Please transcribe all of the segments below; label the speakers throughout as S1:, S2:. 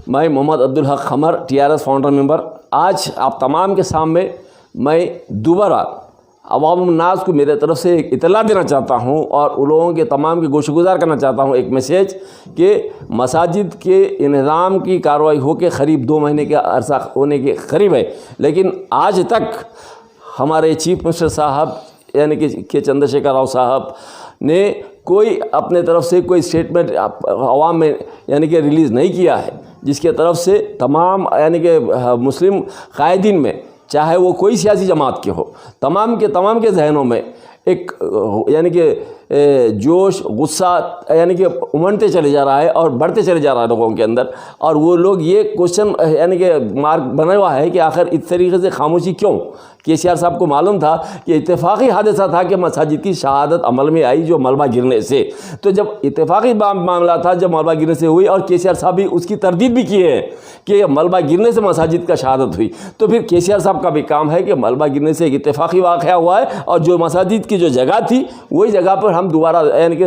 S1: मैं Mohammad Abdul Haq Qamar, TRS founder member. आज आप तमाम के सामने मैं दोबारा अवाम नाज को मेरे तरफ से एक इतला देना चाहता हूँ और उन लोगों के तमाम की गोशगुजार करना चाहता हूँ एक मैसेज कि मसाजिद के इंतज़ाम की कार्रवाई हो के करीब 2 महीने का अरसा होने के करीब है, लेकिन आज तक हमारे चीफ मिनिस्टर साहब यानी कि चंद्रशेखर राव साहब ने कोई अपने तरफ से कोई स्टेटमेंट अवाम में यानी कि रिलीज़ नहीं किया है, जिसके तरफ से तमाम यानी कि मुस्लिम कायदीन में, चाहे वो कोई सियासी जमात के हो, तमाम के जहनों में एक यानी कि जोश गुस्सा यानी कि उमड़ते चले जा रहा है और बढ़ते चले जा रहा है लोगों के अंदर। और वो लोग ये क्वेश्चन यानी कि मार्क बना हुआ है कि आखिर इस तरीके से खामोशी क्यों। KCR साहब को मालूम था कि इत्तेफाकी हादसा था कि मसाजिद की शहादत अमल में आई जो मलबा गिरने से। तो जब इत्तेफाकी मामला था, जब मलबा गिरने से हुई, और KCR साहब भी उसकी तरदीद भी किए हैं कि मलबा गिरने से मसाजिद का शहादत हुई, तो फिर KCR साहब का भी काम है कि मलबा गिरने से एक इत्तेफाकी वाक़या हुआ है और जो मसाजिद की जो जगह थी वही जगह पर हम दोबारा यानी कि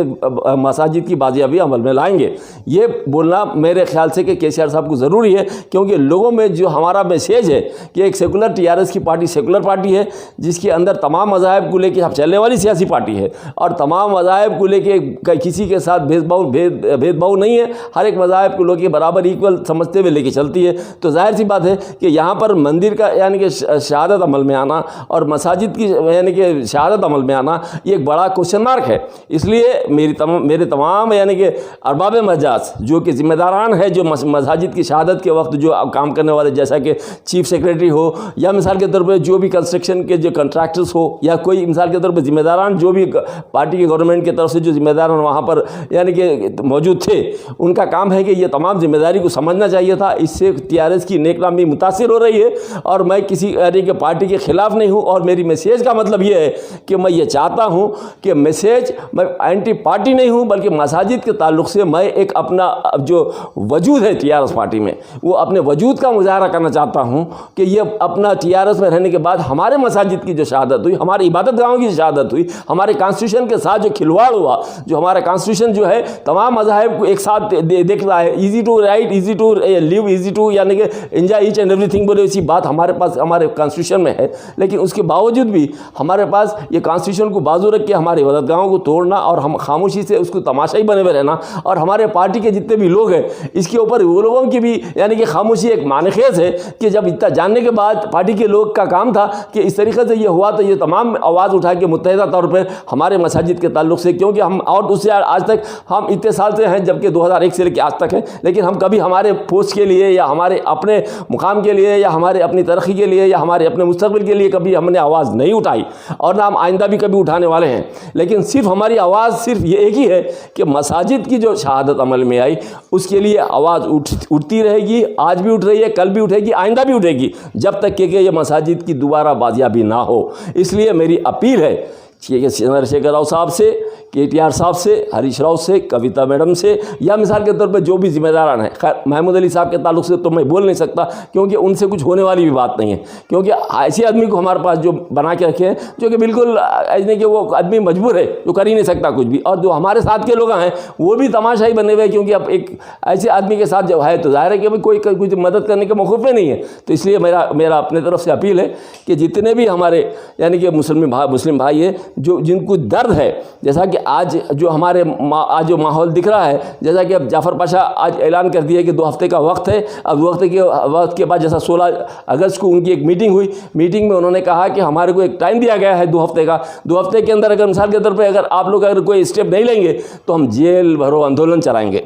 S1: मसाजिद की बाजियाबी अमल में लाएंगे। ये बोलना मेरे ख्याल से कि KCR साहब को ज़रूरी है, क्योंकि लोगों में जो हमारा मैसेज है कि एक सेकुलर TRS की पार्टी सेकुलर पार्टी है, जिसके अंदर तमाम मज़ाहिब को लेकर चलने वाली सियासी पार्टी है और तमाम मज़ाहिब को लेकर किसी के साथ भेदभाव नहीं है, हर एक मज़ाहिब को लेकर बराबर इक्वल समझते हुए लेके चलती है। तो जाहिर सी बात है कि यहाँ पर मंदिर का यानी कि शहादत अमल में आना और मसाजिद की यानी कि शहादत अमल में आना ये एक बड़ा क्वेश्चन मार्क है। इसलिए मेरे तमाम यानी कि अरबाब मजाज जो कि ज़िम्मेदारान है, जो मसाजिद की शहादत के वक्त जो काम करने वाले, जैसा कि चीफ सेक्रेटरी हो या मिसाल के तौर पर जो भी कंस्ट्रक्शन के जो कंट्रैक्टर्स हो या कोई मिसाल के तौर पर ज़िम्मेदारान जो भी पार्टी के गवर्नमेंट की तरफ से जो ज़िम्मेदारान वहाँ पर यानी कि मौजूद थे, उनका काम है कि ये तमाम जिम्मेदारी को समझना चाहिए था। इससे TRS की नेकनामी मुतासिर हो रही है और मैं किसी यानी कि पार्टी के ख़िलाफ़ नहीं हूँ। और मेरी मैसेज का मतलब ये है कि मैं ये चाहता हूँ कि मैसेज, मैं एंटी पार्टी नहीं हूँ, बल्कि मसाजिद के ताल्लुक़ से मैं एक अपना जो वजूद है TRS पार्टी में, वो अपने वजूद का मुजाहरा करना चाहता हूँ कि ये अपना TRS में रहने के बाद हमारे मसाजिद की जो शहादत हुई, हमारी इबादत गाहों की शहादत हुई, हमारे कॉन्स्टिट्यूशन के साथ जो खिलवाड़ हुआ, जो हमारा कॉन्स्टिट्यूशन जो है तमाम मज़ाहिब को एक साथ देख रहा है, easy to write, easy to live, easy to यानी कि एंजॉय ईच एंड एवरीथिंग, बोले इसी बात हमारे पास हमारे कॉन्स्टिट्यूशन में है। लेकिन उसके बावजूद भी हमारे पास ये कॉन्स्टिट्यूशन को बाजू रख के हमारी इबादत गाहों को तोड़ना और हम खामोशी से उसको तमाशाई बने हुए रहना, और हमारे पार्टी के जितने भी लोग हैं इसके ऊपर वो लोगों की भी यानी कि खामोशी एक मानखेज है कि जब इतना जानने के बाद पार्टी के लोग का काम था कि इस तरीके से ये हुआ, तो ये तमाम आवाज़ उठा के मुत्तहिदा तौर पर हमारे मसाजिद के ताल्लुक से, क्योंकि हम और उससे आज तक हम इतने साल से हैं, जबकि 2001 से लेकर आज तक हैं, लेकिन हम कभी हमारे पोस्ट के लिए या हमारे अपने मुकाम के लिए या हमारे अपनी तरक्की के लिए या हमारे अपने मुस्तकबिल के लिए कभी हमने आवाज़ नहीं उठाई और ना हम आइंदा भी कभी उठाने वाले हैं। लेकिन सिर्फ हमारी आवाज़ सिर्फ ये एक ही है कि मसाजिद की जो शहादत अमल में आई उसके लिए आवाज़ उठती रहेगी, आज भी उठ रही है, कल भी उठेगी, आइंदा भी उठेगी, जब तक कि ये मसाजिद की दोबारा बाजियाबी ना हो। इसलिए मेरी अपील है कि चंद्रशेखर राव साहब से, KTR साहब से, हरीश राव से, कविता मैडम से, या मिसाल के तौर पर जो भी जिम्मेदारान हैं, खैर महमूद अली साहब के ताल्लुक से तो मैं बोल नहीं सकता, क्योंकि उनसे कुछ होने वाली भी बात नहीं है, क्योंकि ऐसे आदमी को हमारे पास जो बना के रखे हैं जो कि बिल्कुल ऐसे कि वो आदमी मजबूर है, जो कर ही नहीं सकता कुछ भी, और जो हमारे साथ के लोग हैं वो भी तमाशाई बने हुए हैं, क्योंकि अब एक ऐसे आदमी के साथ जब है तो जाहिर है कि कोई कुछ मदद करने के मौक़ूफ़ में नहीं है। तो इसलिए मेरा अपने तरफ से अपील है कि जितने भी हमारे यानी कि मुस्लिम भाई है जो जिनको दर्द है, जैसा कि आज जो हमारे आज जो माहौल दिख रहा है, जैसा कि अब जाफ़र पाशा आज ऐलान कर दिया कि 2 हफ्ते का वक्त है। अब वक्त के बाद जैसा 16 अगस्त को उनकी एक मीटिंग हुई, मीटिंग में उन्होंने कहा कि हमारे को एक टाइम दिया गया है 2 हफ्ते का, 2 हफ्ते के अंदर अगर मिसाल के तौर पर अगर आप लोग अगर कोई स्टेप नहीं लेंगे तो हम जेल भरो आंदोलन चलाएंगे,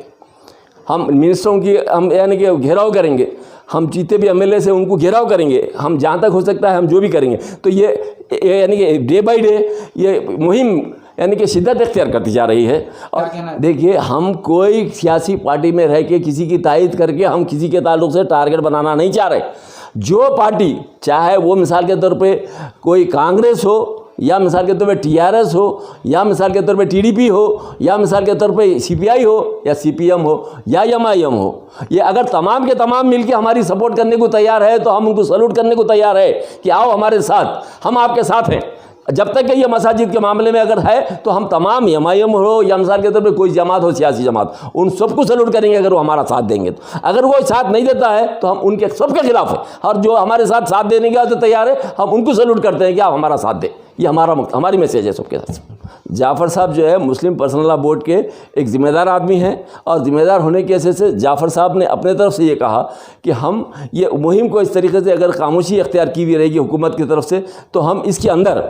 S1: हम मिनिस्टरों की हम यानी कि घेराव करेंगे, हम जीते भी MLA से उनको घेराव करेंगे, हम जहाँ तक हो सकता है हम जो भी करेंगे। तो ये यानी कि डे बाई डे ये मुहिम यानी कि शिद्दत इख्तियार करती जा रही है। और देखिए, हम कोई सियासी पार्टी में रह के किसी की तायद करके हम किसी के ताल्लुक से टारगेट बनाना नहीं चाह रहे। जो पार्टी, चाहे वो मिसाल के तौर पे कोई कांग्रेस हो या मिसाल के तौर पे TRS हो या मिसाल के तौर पे TDP हो या मिसाल के तौर पे CPI हो या CPM हो या MIM हो, ये अगर तमाम के तमाम मिलके हमारी सपोर्ट करने को तैयार है तो हम उनको सैल्यूट करने को तैयार है कि आओ हमारे साथ, हम आपके साथ हैं। जब तक कि ये मसाजिद के मामले में अगर है तो हम तमाम एमआईएम हो या मिसाल के तौर पर कोई जमात हो, सियासी जमात, उन सबको सैल्यूट करेंगे अगर वो हमारा साथ देंगे। तो अगर वो साथ नहीं देता है तो हम उनके सबके खिलाफ है, और जो हमारे साथ देने के लिए तैयार है हम उनको सैल्यूट करते हैं कि आप हमारा साथ दें। ये हमारी मैसेज है सबके साथ। जाफ़र साहब जो है मुस्लिम पर्सनल लॉ बोर्ड के एक ज़िम्मेदार आदमी हैं, और ज़िम्मेदार होने की वजह से जाफ़र साहब ने अपने तरफ से ये कहा कि हम ये मुहिम को इस तरीके से अगर खामोशी इख्तियार की भी रहेगी हुकूमत की तरफ से, तो हम इसके अंदर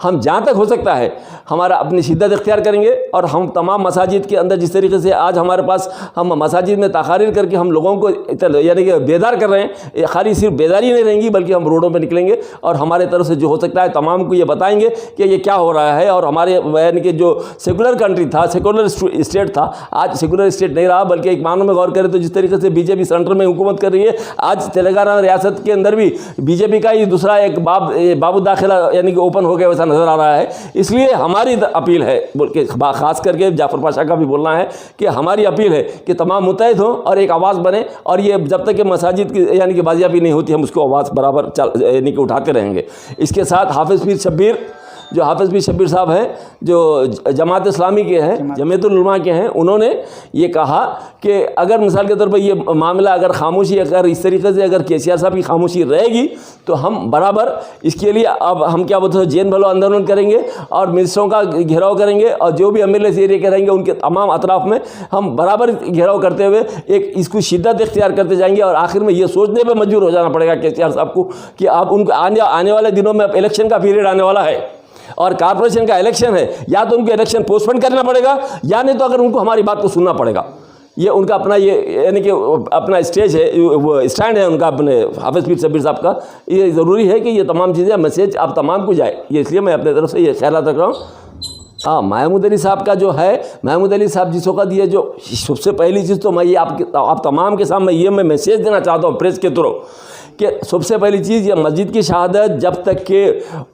S1: हम जहाँ तक हो सकता है हमारा अपनी शिद्दत इख्तियार करेंगे। और हम तमाम मसाजिद के अंदर जिस तरीके से आज हमारे पास हम मसाजिद में तकारीर करके हम लोगों को यानी कि बेदार कर रहे हैं, खाली सिर्फ बेदारी नहीं रहेंगी बल्कि हम रोडों पर निकलेंगे और हमारे तरफ से जो हो सकता है तमाम को ये बताएंगे कि ये क्या हो रहा है। और हमारे यानी कि जो सेकुलर कंट्री था, सेकुलर स्टेट था, आज सेकुलर स्टेट नहीं रहा, बल्कि एक मानों में गौर करें तो जिस तरीके से बीजेपी सेंटर में हुकूमत कर रही है, आज तेलंगाना रियासत के अंदर भी बीजेपी का ही दूसरा एक बाबू दाखिला यानी कि ओपन हो गया वैसा नज़र आ रहा है। इसलिए हमारी अपील है, बोल के खास करके जाफ़र पाशा का भी बोलना है कि हमारी अपील है कि तमाम मुतहद हों और एक आवाज़ बने, और ये जब तक कि मसाजिद की यानी कि बाजियाबी नहीं होती हम उसको आवाज़ बराबर यानी कि उठाते रहेंगे। इसके साथ हाफिज़ पीर शब्बीर साहब हैं जो जमात इस्लामी के हैं, जमीयतुल उलमा के हैं, उन्होंने ये कहा कि अगर मिसाल के तौर पर ये मामला अगर खामोशी अगर इस तरीके से अगर केसीआर साहब की खामोशी रहेगी तो हम बराबर इसके लिए अब हम क्या बोलते हैं जैन भलो आंदोलन करेंगे और मिनिस्टरों का घेराव करेंगे, और जो भी एमएलए एरिया के रहेंगे उनके तमाम अतराफ में हम बराबर घेराव करते हुए एक इसको शिद्दत इख्तियार करते जाएंगे। और आखिर में ये सोचने पर मजबूर हो जाना पड़ेगा केसीआर साहब को कि आप उनको आने वाले दिनों में अब इलेक्शन का पीरियड आने वाला है और कारपोरेशन का इलेक्शन है, या तो उनको इलेक्शन पोस्टपोन करना पड़ेगा या नहीं तो अगर उनको हमारी बात को सुनना पड़ेगा। ये उनका अपना ये यानी कि अपना स्टेज है, वो स्टैंड है उनका अपने हाफिज़ पीर शब्बीर साहब का। ये ज़रूरी है कि ये तमाम चीज़ें मैसेज आप तमाम को जाए, ये इसलिए मैं अपने तरफ से ये ख्याल रख रहा हूँ। हाँ, महमूद अली साहब का जो है, महमूद अली साहब जिस वक़्त ये जो सबसे पहली चीज़ तो मैं ये आप तमाम के सामने ये मैं मैसेज देना चाहता हूँ प्रेस के थ्रू कि सबसे पहली चीज़ ये मस्जिद की शहादत जब तक के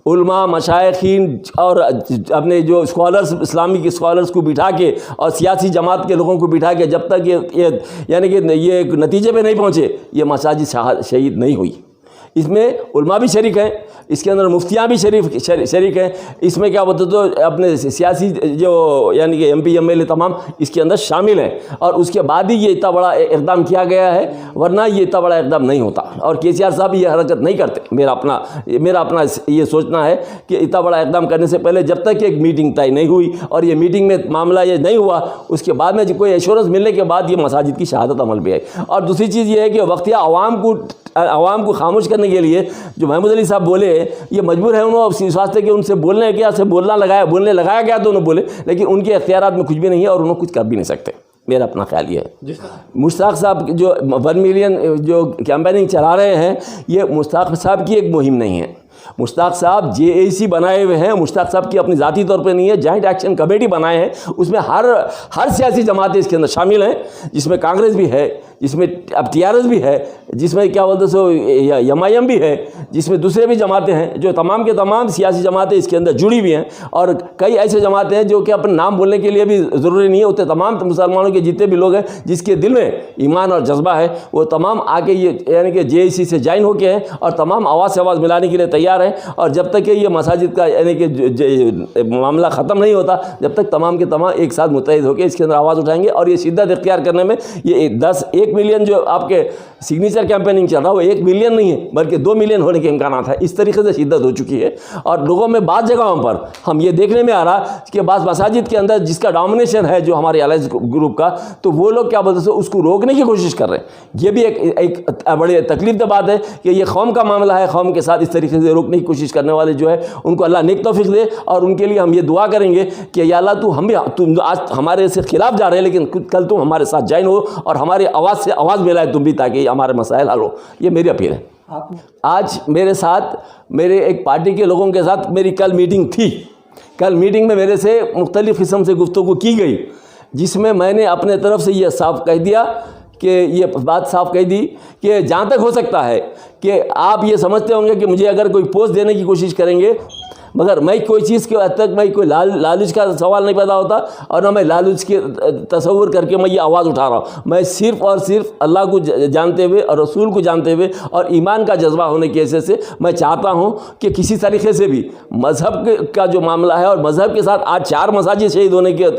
S1: उलमा मशाइखीन और अपने जो स्कॉलर्स इस्लामिक स्कॉलर्स को बिठा के और सियासी जमात के लोगों को बिठा के जब तक ये यानी कि ये नतीजे पे नहीं पहुँचे, ये मसाजिद शहीद नहीं हुई। इसमें उलमा भी शरीक हैं, इसके अंदर मुफ्तियाँ भी शरीक हैं, इसमें क्या बोलते तो अपने सियासी जो यानी कि एमपी एमएलए तमाम इसके अंदर शामिल हैं, और उसके बाद ही ये इतना बड़ा इक़दाम किया गया है, वरना ये इतना बड़ा इक़दाम नहीं होता। और केसीआर साहब ये हरकत नहीं करते। मेरा अपना ये सोचना है कि इतना बड़ा इक़दाम करने से पहले जब तक एक मीटिंग तय नहीं हुई और ये मीटिंग में मामला ये नहीं हुआ, उसके बाद में कोई एश्योरेंस मिलने के बाद ये मसाजिद की शहादत अमल में आई। और दूसरी चीज़ ये है कि वक्तिया आवाम को खामोश करने के लिए जो महमूद अली साहब बोले, ये मजबूर है उन्होंने इस वास्ते कि उनसे बोलने लगाया गया तो उन्होंने बोले, लेकिन उनके अख्तियारात में कुछ भी नहीं है और उन्होंने कुछ कर भी नहीं सकते। मेरा अपना ख्याल ये है। मुश्ताक साहब जो 1 मिलियन जो कैंपेनिंग चला रहे हैं, ये मुश्ताक साहब की एक मुहिम नहीं है। मुश्ताक साहब JAC बनाए हुए हैं, मुश्ताक साहब की अपनी ज़ाती तौर पे नहीं है, जॉइंट एक्शन कमेटी बनाए हैं, उसमें हर सियासी जमातें इसके अंदर शामिल हैं, जिसमें कांग्रेस भी है, जिसमें अब TRS भी है, जिसमें क्या बोलते सो MIM भी है, जिसमें दूसरे भी जमातें हैं, जो तमाम के तमाम सियासी जमातें इसके अंदर जुड़ी हुई हैं। और कई ऐसे जमातें हैं जो कि अपने नाम बोलने के लिए भी ज़रूरी नहीं होते, तमाम मुसलमानों के जितने भी लोग हैं जिसके दिल में ईमान और जज्बा है, वो तमाम आके ये यानी कि JAC से ज्वाइन होके हैं और तमाम आवाज़ से आवाज़ मिलाने के लिए तैयार हैं। और जब तक ये मसाजिद का यानी कि मामला ख़त्म नहीं होता, जब तक तमाम के तमाम एक साथ मुत्तहिद होकर इसके अंदर आवाज़ उठाएंगे। और ये शिद्दत इख्तियार करने में ये 1 मिलियन जो आपके सिग्नेचर कैंपेनिंग चल रहा है वो 1 मिलियन नहीं है बल्कि 2 मिलियन होने के इम्कानात है। इस तरीके से शिद्दत हो चुकी है। और लोगों में बाद जगहों पर हम ये देखने में आ रहा कि बाद मसाजिद के अंदर जिसका डोमिनेशन है जो हमारे अलायंस ग्रुप का, तो वो लोग क्या बोलते हैं उसको रोकने की कोशिश कर रहे हैं। ये भी एक बड़ी तकलीफ की बात है कि ये कौम का मामला है, कौम के साथ इस तरीके से रोकने की कोशिश करने वाले जो है उनको अल्लाह नेक तौफीक दे। और उनके लिए हम ये दुआ करेंगे कि या अल्लाह तुम आज हमारे से खिलाफ जा रहे हैं, लेकिन कल तुम हमारे साथ ज्वाइन हो और हमारी आवाज़ से आवाज़ मिलाए तुम भी, ताकि हमारे मसाइल हल हो। ये मेरी अपील है। आज मेरे साथ मेरे एक पार्टी के लोगों के साथ मेरी कल मीटिंग थी। कल मीटिंग में मेरे से मुख्तलिफ़ किस्म से गुफ्तगू की गई, जिसमें मैंने अपने तरफ से ये साफ कह दिया कि ये बात साफ कह दी कि जहाँ तक हो सकता है कि आप ये समझते होंगे कि मुझे अगर कोई पोस्ट देने की कोशिश करेंगे मगर मैं कोई चीज़ के हद तक मैं कोई लालच का सवाल नहीं पैदा होता और ना मैं लालच के तस्वुर करके मैं ये आवाज़ उठा रहा हूँ। मैं सिर्फ़ और सिर्फ अल्लाह को जानते हुए और रसूल को जानते हुए और ईमान का जज्बा होने की वजह से मैं चाहता हूँ कि किसी तरीके से भी मज़हब का जो मामला है, और मज़हब के साथ आज 4 मसाजिद शहीद होने के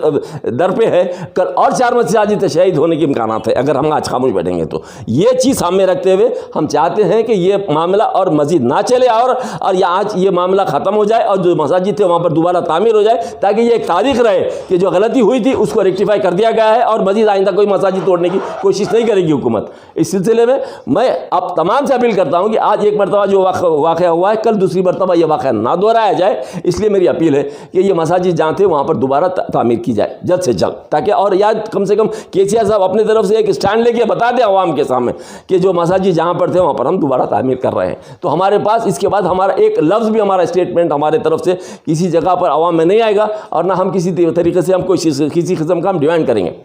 S1: दर पे है, कल और 4 मसाजिद शहीद होने के इम्कानात है अगर हम आज खामोश बैठेंगे तो। ये चीज़ सामने रखते हुए हम चाहते हैं कि ये मामला और मज़ीद ना चले और या आज ये मामला ख़त्म हो जाए और जो मसाजिद थे वहाँ पर दोबारा तामीर हो जाए, ताकि ये एक तारीख रहे कि जो गलती हुई थी उसको रेक्टिफाई कर दिया गया है और मज़ीद आइंदा कोई मसाजिद तोड़ने की कोशिश नहीं करेगी हुकूमत। इस सिलसिले में मैं अब तमाम से अपील करता हूँ कि आज एक मरतबा जो वाक़या हुआ है, कल दूसरी मरतबा ये वाक़या ना दोहराया जाए। इसलिए मेरी अपील है कि ये मसाजिद जहाँ थे वहाँ पर दोबारा तामीर की जाए जल्द से जल्द, ताकि और याद कम से कम केसीआर साहब अपनी तरफ से एक स्टैंड लेके बता दें आवाम के सामने कि जो मसाजिद जहाँ पर थे वहाँ पर हम दोबारा तामीर कर रहे हैं। तो हमारे पास इसके बाद हमारा एक लफ्ज़ भी, हमारा स्टेटमेंट हमारे तरफ से किसी जगह पर आवाम में नहीं आएगा और ना हम किसी तरीके से हम किसी किस्म का हम डिमांड करेंगे।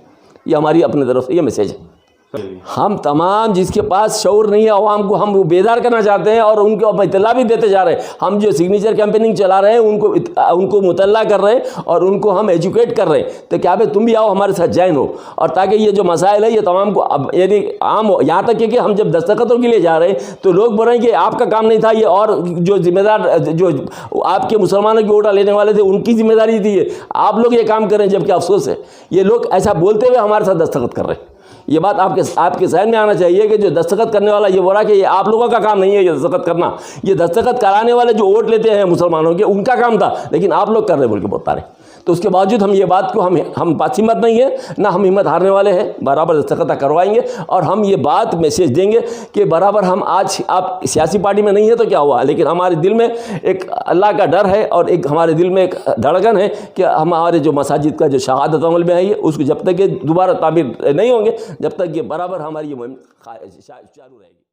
S1: ये हमारी अपनी तरफ से ये मैसेज है। हम तमाम जिसके पास शऊर नहीं है आवाम को हम बेदार करना चाहते हैं और उनको अब इतला भी देते जा रहे हैं। हम जो सिग्नेचर कैंपेनिंग चला रहे हैं उनको मुतल्ला कर रहे हैं और उनको हम एजुकेट कर रहे हैं। तो क्या भाई तुम भी आओ हमारे साथ ज्वाइन हो, और ताकि ये जो मसाइल है ये तमाम को अब यानी आम हो। यहाँ तक कि हम जब दस्तखतों के लिए जा रहे हैं तो लोग बोल रहे हैं कि आपका काम नहीं था ये, और जो जिम्मेदार जो आपके मुसलमानों की वोटा लेने वाले थे उनकी जिम्मेदारी थी, ये आप लोग ये काम करें। जबकि अफसोस है ये लोग ऐसा बोलते हुए हमारे साथ दस्तखत कर रहे हैं। ये बात आपके सहन में आना चाहिए कि जो दस्तखत करने वाला ये बोल रहा है कि ये आप लोगों का काम नहीं है ये दस्तखत करना, ये दस्तखत कराने वाले जो वोट लेते हैं मुसलमानों के उनका काम था, लेकिन आप लोग कर रहे बोल के बोलता रहे। तो उसके बावजूद हम ये बात को हम पास हिम्मत नहीं है, ना हम हिम्मत हारने वाले हैं, बराबर दस्तखत करवाएंगे और हम ये बात मैसेज देंगे कि बराबर हम आज आप सियासी पार्टी में नहीं है तो क्या हुआ, लेकिन हमारे दिल में एक अल्लाह का डर है और एक हमारे दिल में एक धड़कन है कि हमारे जो मसाजिद का जो शहादत अमल में है ये उसको जब तक ये दोबारा ताबीर नहीं होंगे, जब तक ये बराबर हमारी ये मुहिम चालू रहेगी।